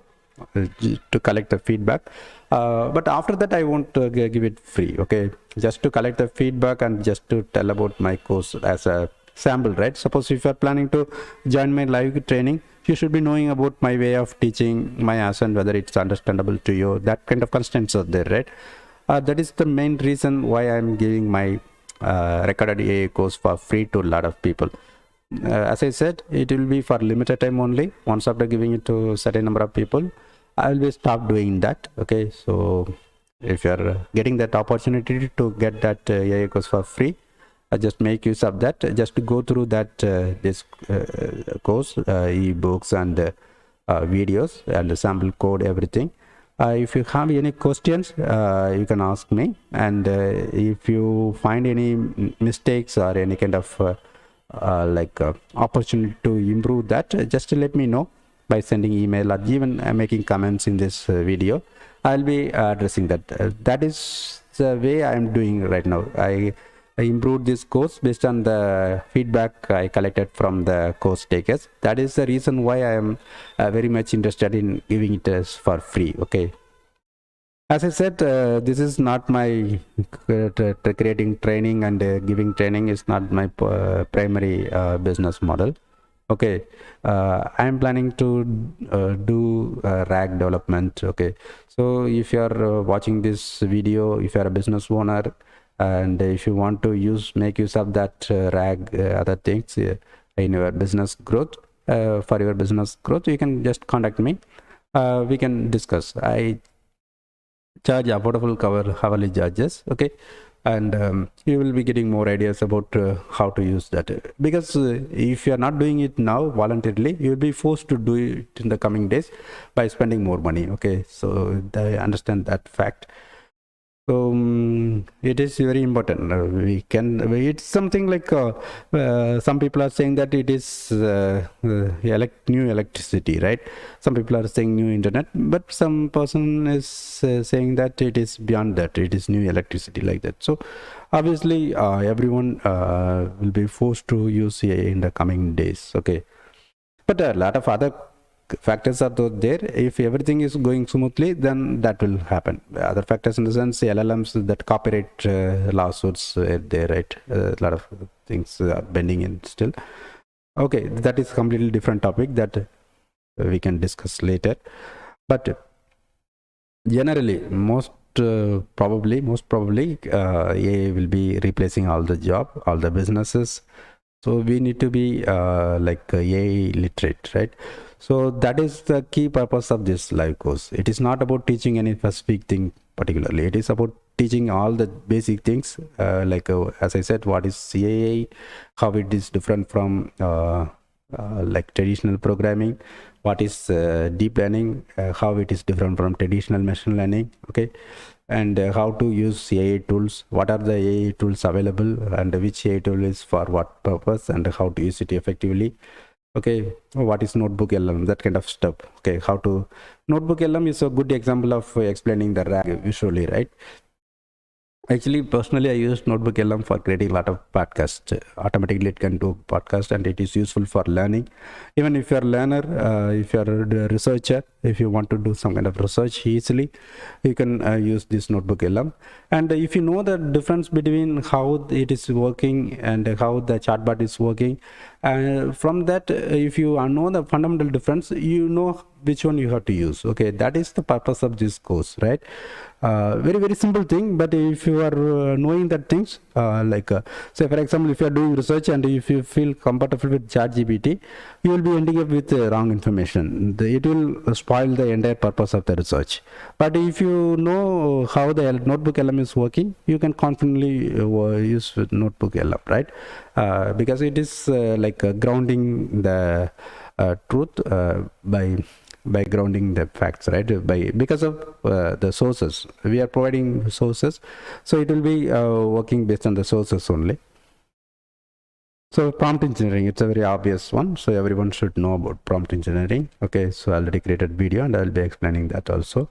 to collect the feedback. But after that I won't give it free. Okay, just to collect the feedback and just to tell about my course as a sample, right? Suppose if you are planning to join my live training, you should be knowing about my way of teaching, my accent, whether it's understandable to you, that kind of constraints are there, right? That is the main reason why I'm giving my recorded AI course for free to a lot of people. As I said, it will be for limited time only. Once after giving it to a certain number of people, I will stop doing that. Okay, so if you are getting that opportunity to get that AI course for free, just make use of that. Just to go through that this course, ebooks and videos and the sample code, everything. If you have any questions, you can ask me, and if you find any mistakes or any kind of opportunity to improve that, just let me know by sending email or even making comments in this video. I'll be addressing that. That is the way I'm doing right now. I improved this course based on the feedback I collected from the course takers. That is the reason why I am very much interested in giving it as for free. Okay, as I said, this is not my creating training and giving training is not my primary business model. Okay, I am planning to do RAG development. Okay, so if you are watching this video, if you are a business owner and if you want to make use of that RAG other things in your business growth, for your business growth, you can just contact me. We can discuss. I charge affordable hourly charges. Okay, and you will be getting more ideas about how to use that, because if you are not doing it now voluntarily, you will be forced to do it in the coming days by spending more money. Okay, so I understand that fact. So it is very important. It's something like some people are saying that it is new electricity, right? Some people are saying new internet, but some person is saying that it is beyond that, it is new electricity, like that. So obviously everyone will be forced to use AI in the coming days. Okay, but a lot of other factors are there. If everything is going smoothly, then that will happen. Other factors in the sense, LLMs, that copyright lawsuits there, right? A lot of things are bending in still. Okay, that is completely different topic that we can discuss later. But generally, most probably AI will be replacing all the job, all the businesses. So we need to be AI literate, right? So that is the key purpose of this live course. It is not about teaching any specific thing particularly. It is about teaching all the basic things, as I said, what is AI, how it is different from like traditional programming, what is deep learning, how it is different from traditional machine learning. Okay, and how to use AI tools, what are the AI tools available and which AI tool is for what purpose and how to use it effectively. Okay, what is notebook LM, that kind of stuff. Okay, how to notebook LM is a good example of explaining the RAG visually, right? Actually, personally, I use Notebook LM for creating a lot of podcasts. Automatically, it can do podcast, and it is useful for learning. Even if you're a learner, if you're a researcher, if you want to do some kind of research easily, you can use this Notebook LM. And if you know the difference between how it is working and how the chatbot is working, from that, if you know the fundamental difference, you know which one you have to use. Okay, that is the purpose of this course, right? Very simple thing, but if you are knowing that things, say for example, if you are doing research and if you feel comfortable with ChatGPT, you will be ending up with wrong information. It will spoil the entire purpose of the research. But if you know how the notebook LM is working, you can confidently use notebook LM, right? Because it is grounding the truth by grounding the facts, right? Because of the sources, we are providing sources, so it will be working based on the sources only. So prompt engineering, it's a very obvious one, so everyone should know about prompt engineering. Okay, so I already created video and I'll be explaining that also,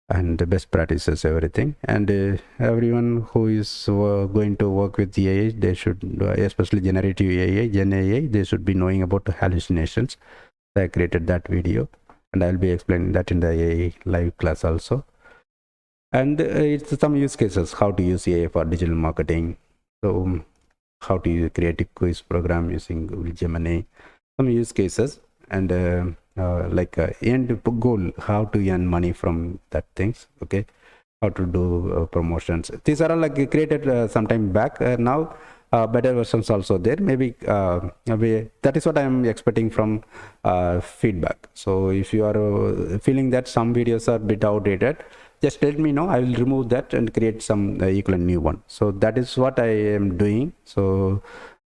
and the best practices, everything. And everyone who is going to work with the AI, they should, especially generative AI, Gen AI, they should be knowing about hallucinations. I created that video and I'll be explaining that in the AI live class also. And it's some use cases, how to use AI for digital marketing. So how to create a quiz program using Google Gemini, some use cases, and end goal, how to earn money from that things. Okay, how to do promotions. These are all like created some time back. Now better versions also there, maybe that is what I am expecting from feedback. So if you are feeling that some videos are a bit outdated, just let me know. I will remove that and create some equivalent new one. So that is what I am doing. So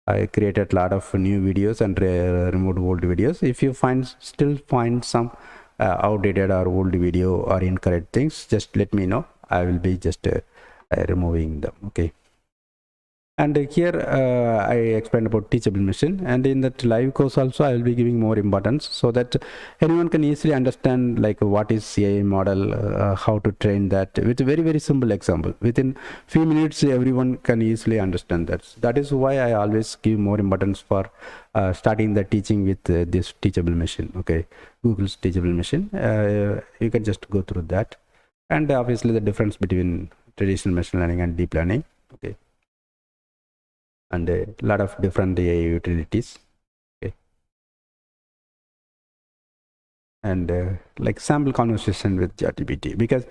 I created a lot of new videos and removed old videos. If you still find some outdated or old video or incorrect things, just let me know. I will be just removing them. Okay. And here I explained about teachable machine, and in that live course also I will be giving more importance so that anyone can easily understand like what is AI model, how to train that with a very simple example. Within few minutes everyone can easily understand that. That is why I always give more importance for starting the teaching with this teachable machine. Okay, Google's teachable machine. You can just go through that, and obviously the difference between traditional machine learning and deep learning. Okay, and a lot of different AI utilities. Okay, and like sample conversation with ChatGPT, because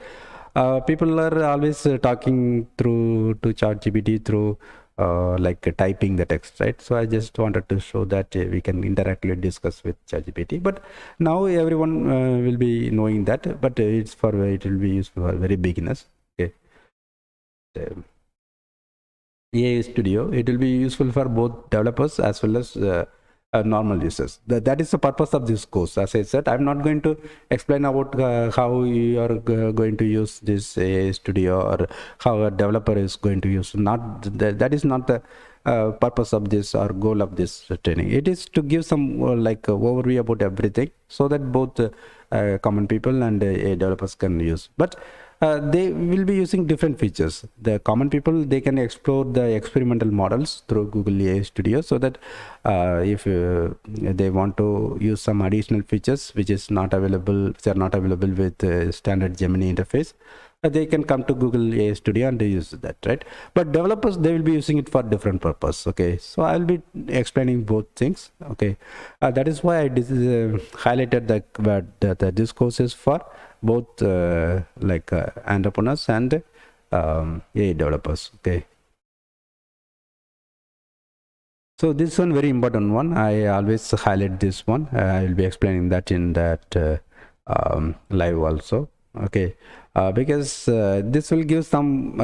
people are always talking through to ChatGPT through typing the text, right? So I just wanted to show that we can interactively discuss with ChatGPT. But now everyone will be knowing that, but it will be useful for very beginners. Okay. AI Studio, it will be useful for both developers as well as normal users. That is the purpose of this course. As I said, I'm not going to explain about how you are going to use this AI Studio or how a developer is going to use. That is not the purpose of this or goal of this training. It is to give some overview about everything so that both common people and developers can use. But they will be using different features. The common people, they can explore the experimental models through Google AI Studio, so that if they want to use some additional features which are not available with standard Gemini interface, they can come to Google AI Studio and they use that, right? But developers, they will be using it for different purpose. Okay, so I'll be explaining both things. Okay, that is why I highlighted that this course is for both entrepreneurs and AI developers. Okay, so this one very important one. I always highlight this one. I will be explaining that in that live also. Okay, because this will give some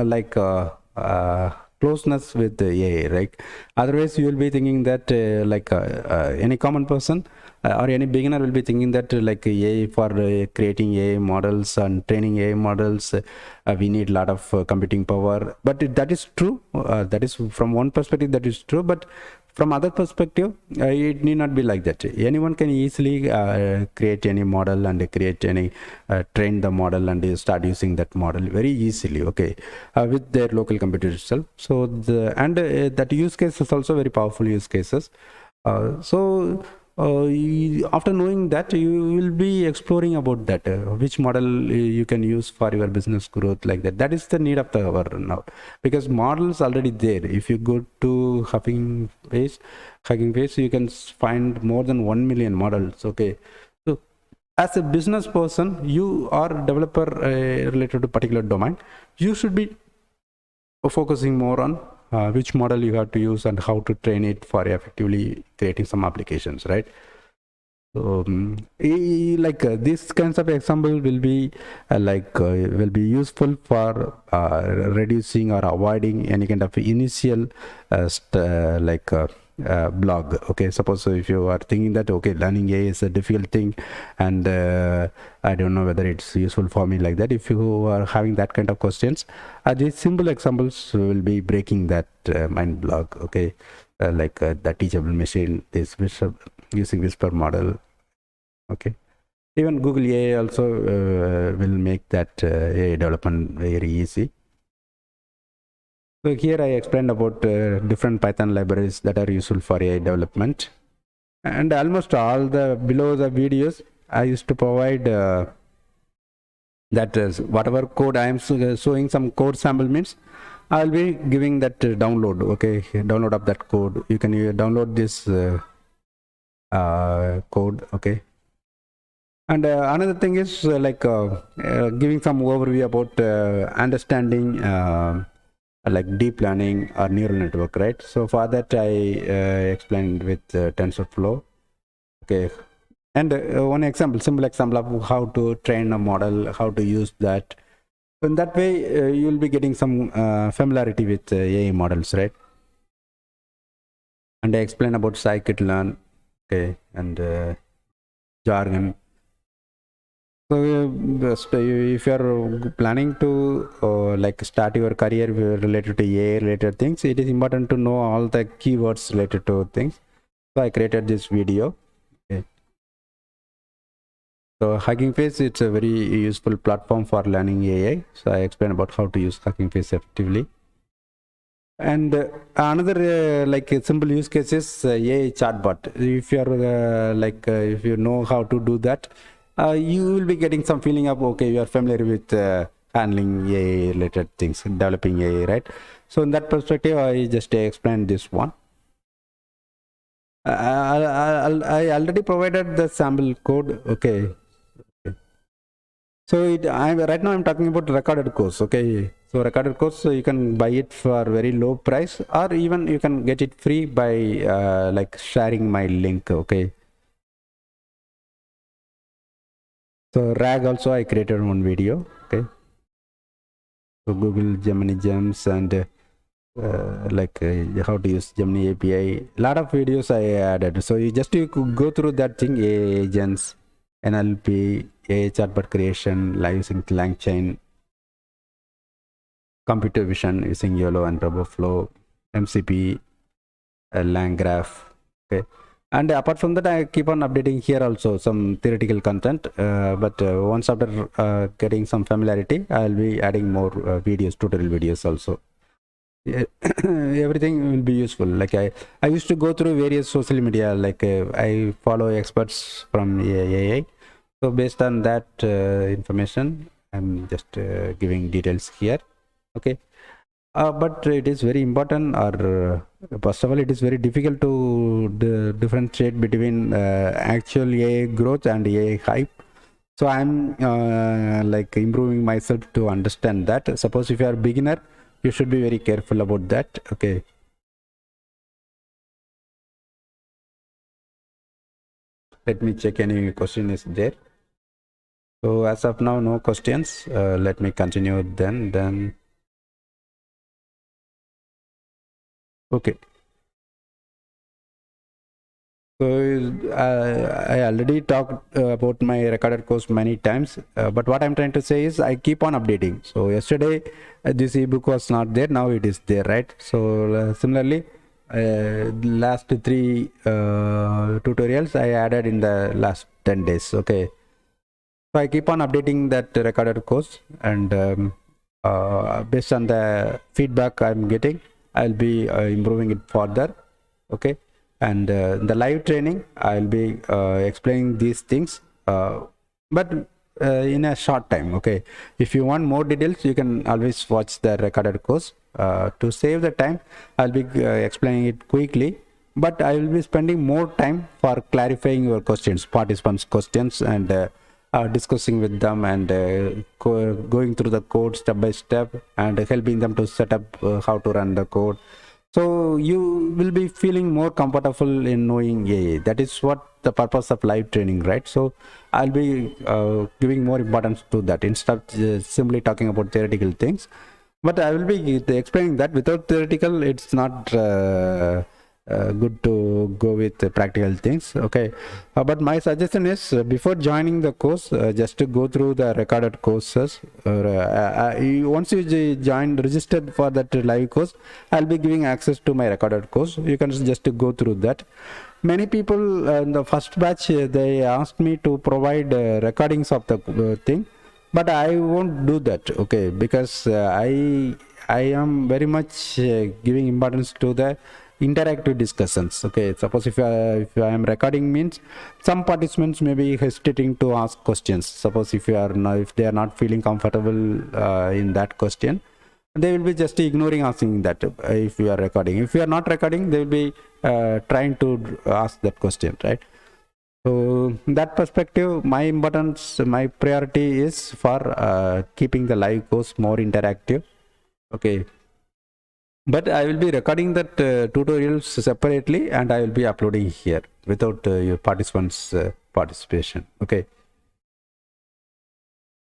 closeness with the AI, right? Otherwise you will be thinking that any common person or any beginner will be thinking that AI for creating AI models and training AI models, we need a lot of computing power. But that is true. That is from one perspective, that is true. But from other perspective, it need not be like that. Anyone can easily create any model and create any train the model and start using that model very easily. Okay, with their local computer itself. So that use case is also very powerful use cases. After knowing that, you will be exploring about that which model you can use for your business growth, like that. That is the need of the hour now, because models already there. If you go to Hugging Face, you can find more than 1 million models. Okay, so as a business person, you are developer related to particular domain, you should be focusing more on which model you have to use and how to train it for effectively creating some applications, right? So these kinds of example will be will be useful for reducing or avoiding any kind of initial blog. Okay, suppose if you are thinking that okay, learning AI is a difficult thing and I don't know whether it's useful for me, like that. If you are having that kind of questions, these simple examples will be breaking that mind block. Okay, the teachable machine, this using whisper model. Okay, even Google AI also will make that AI development very easy. So here I explained about different Python libraries that are useful for AI development, and almost all the below the videos I used to provide that is whatever code I am showing some code sample means I'll be giving that download. Okay, download of that code. You can download this code. Okay, and another thing is giving some overview about understanding like deep learning or neural network, right? So for that I explained with TensorFlow. Okay, and one example, simple example of how to train a model, how to use that. In that way you will be getting some familiarity with AI models, right? And I explain about scikit-learn, okay, and jargon. So if you are planning to start your career related to AI related things, it is important to know all the keywords related to things. So I created this video. Okay. So Hugging Face, it's a very useful platform for learning AI. So I explained about how to use Hugging Face effectively. And another simple use case is AI chatbot. If you are if you know how to do that, you will be getting some feeling of okay, you are familiar with handling AI related things, developing AI, right? So in that perspective, I just explained this one. I already provided the sample code. Okay. So right now I'm talking about recorded course. Okay, so recorded course, so you can buy it for very low price, or even you can get it free by sharing my link. Okay, so RAG also I created one video. Okay, so Google Gemini Gems and how to use Gemini API. A lot of videos I added. So you could go through that thing: AI agents, NLP, AI chatbot creation, live using LangChain, computer vision using YOLO and RoboFlow, MCP, LangGraph. Okay, and apart from that, I keep on updating here also some theoretical content. But once after getting some familiarity, I'll be adding more videos, tutorial videos also. Yeah, everything will be useful. Like I used to go through various social media. Like I follow experts from AI. So based on that information, I'm just giving details here. Okay, but it is very important, or first of all, it is very difficult to differentiate between actual AI growth and AI hype. So I'm improving myself to understand that. Suppose if you are a beginner, you should be very careful about that. Okay. Let me check any question is there. So as of now, no questions. Let me continue then. Okay. So I already talked about my recorded course many times, but what I'm trying to say is I keep on updating. So yesterday this ebook was not there, now it is there, right? So similarly, last 3 tutorials I added in the last 10 days. Okay, so I keep on updating that recorded course, and based on the feedback I'm getting, I'll be improving it further. Okay, and the live training I'll be explaining these things, but in a short time. Okay, if you want more details, you can always watch the recorded course. To save the time, I'll be explaining it quickly, but I will be spending more time for clarifying your questions, participants questions, and discussing with them and going through the code step by step and helping them to set up how to run the code. So you will be feeling more comfortable in knowing AI. That is what the purpose of live training, right? So I'll be giving more importance to that instead of simply talking about theoretical things. But I will be explaining that without theoretical, it's not good to go with the practical things. Okay, but my suggestion is before joining the course, just to go through the recorded courses. Once you join, registered for that live course, I'll be giving access to my recorded course. You can just go through that. Many people in the first batch, they asked me to provide recordings of the thing, but I won't do that, okay, because I am very much giving importance to the interactive discussions. Okay, suppose if I am recording, means some participants may be hesitating to ask questions. Suppose if they are not feeling comfortable in that question, they will be just ignoring asking that. If you are recording, if you are not recording, they will be trying to ask that question, right? So that perspective, my importance, my priority is for keeping the live course more interactive. Okay, but I will be recording that tutorials separately and I will be uploading here without your participants participation. Okay,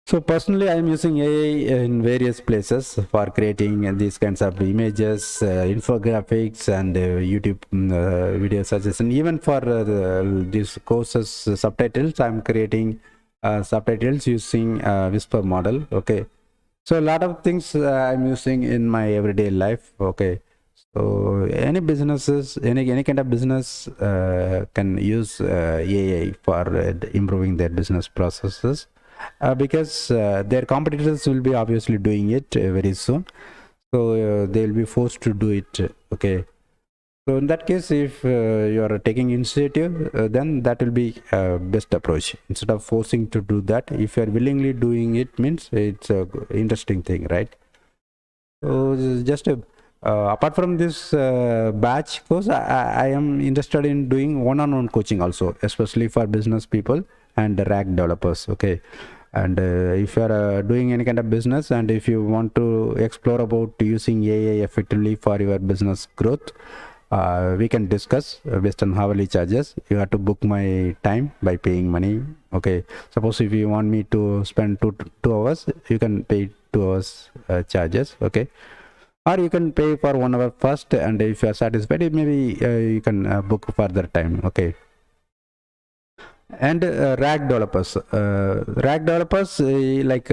so personally I am using AI in various places for creating these kinds of images, infographics and YouTube video suggestion. Even for these courses subtitles, I am creating subtitles using whisper model. Okay, so a lot of things I'm using in my everyday life. Okay, so any businesses, any kind of business can use AI for improving their business processes, because their competitors will be obviously doing it very soon. So they will be forced to do it. Okay, so in that case, if you are taking initiative, then that will be best approach. Instead of forcing to do that, if you are willingly doing it, means it's a interesting thing, right? So just apart from this batch course, I am interested in doing one-on-one coaching also, especially for business people and RAG developers. Okay, and if you are doing any kind of business and if you want to explore about using AI effectively for your business growth, we can discuss based on hourly charges. You have to book my time by paying money. Okay, suppose if you want me to spend two hours, you can pay 2 hours charges. Okay, or you can pay for 1 hour first, and if you are satisfied, maybe you can book further time. Okay, and RAG developers like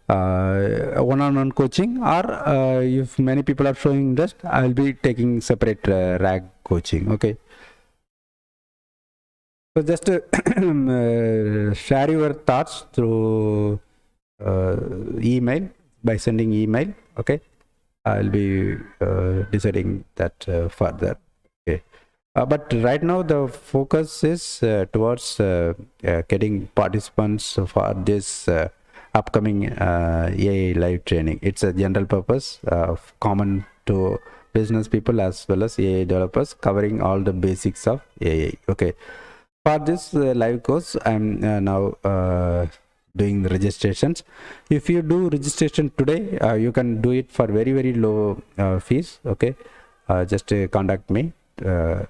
one-on-one coaching, or if many people are showing interest, I'll be taking separate RAG coaching. Okay, so just share your thoughts through email, by sending email. Okay, I'll be deciding that further. Okay, but right now the focus is towards getting participants for this upcoming AI live training. It's a general purpose, common to business people as well as AI developers, covering all the basics of AI. Okay, for this live course, I'm now doing the registrations. If you do registration today, you can do it for very low fees. Okay, just contact me.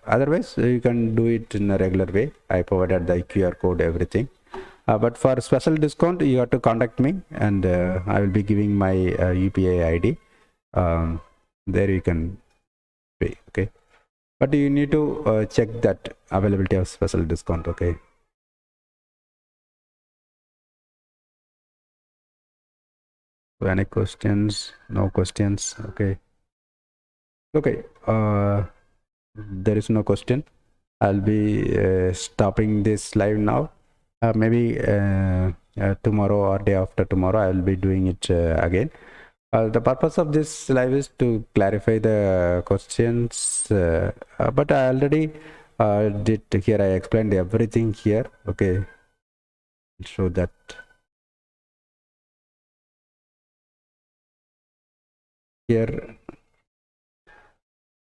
Otherwise, you can do it in a regular way. I provided the QR code, everything. But for special discount, you have to contact me, and I will be giving my UPI ID. There you can pay. Okay, but you need to check that availability of special discount. Okay. So any questions? No questions. Okay. Okay. There is no question. I'll be stopping this live now. Maybe tomorrow or day after tomorrow, I will be doing it again. The purpose of this live is to clarify the questions, but I already did here. I explained everything here. Okay, so that here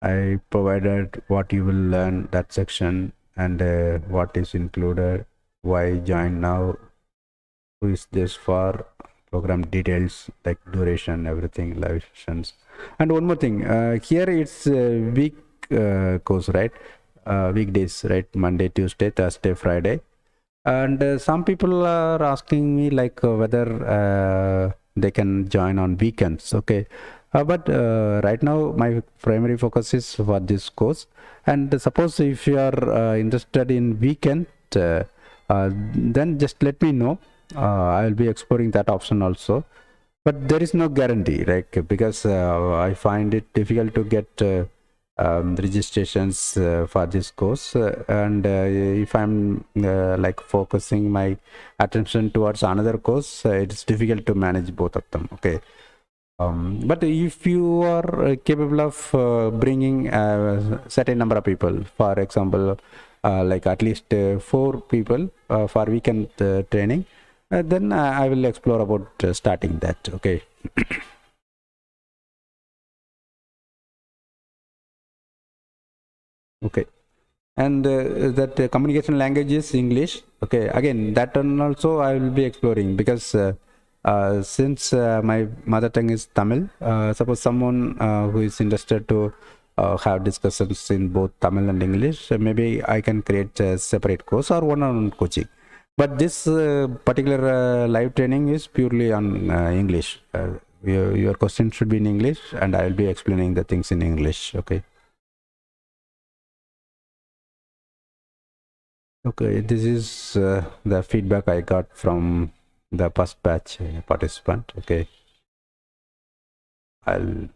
I provided what you will learn, that section, and what is included, why join now, who is this for program details like duration, everything, live sessions. And one more thing, here it's week course, right? Weekdays, right? Monday, Tuesday, Thursday, Friday. And some people are asking me like whether they can join on weekends. Okay, but right now my primary focus is for this course. And suppose if you are interested in weekend, then just let me know. I will be exploring that option also, but there is no guarantee, right? Because I find it difficult to get registrations for this course, and if I'm like focusing my attention towards another course, it's difficult to manage both of them. Okay. But if you are capable of bringing a certain number of people, for example, like at least 4 people for weekend training, then I will explore about starting that. Okay. Okay. And that communication language is English. Okay. Again, that one also I will be exploring, because since my mother tongue is Tamil, suppose someone who is interested to have discussions in both Tamil and English, maybe I can create a separate course or one-on-one coaching. But this particular live training is purely on English. Your question should be in English, and I will be explaining the things in English. Okay. Okay, this is the feedback I got from the first batch participant. Okay, I'll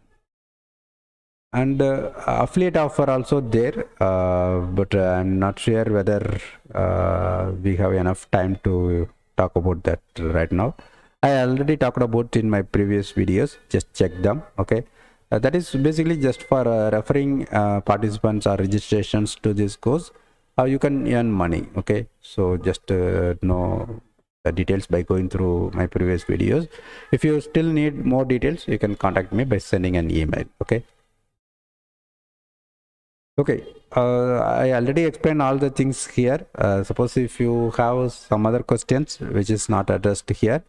and affiliate offer also there, but I'm not sure whether we have enough time to talk about that right now. I already talked about in my previous videos. Just check them. Okay, that is basically just for referring participants or registrations to this course. How you can earn money. Okay, so just know the details by going through my previous videos. If you still need more details, you can contact me by sending an email. Okay. Okay, I already explained all the things here. Suppose if you have some other questions which is not addressed here,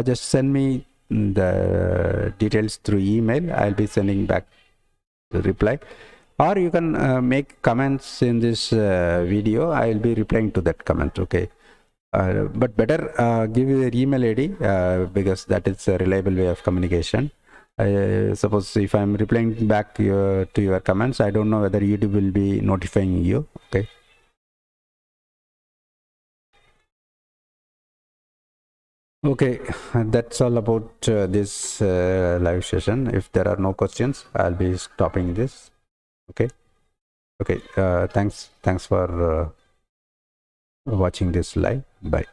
just send me the details through email. I'll be sending back the reply. Or you can make comments in this video. I'll be replying to that comment. Okay. But better give your email ID, because that is a reliable way of communication. Suppose if I'm replying back to your comments, I don't know whether YouTube will be notifying you. Okay. Okay, that's all about this live session. If there are no questions, I'll be stopping this. Okay. Okay. Thanks for watching this live. Bye.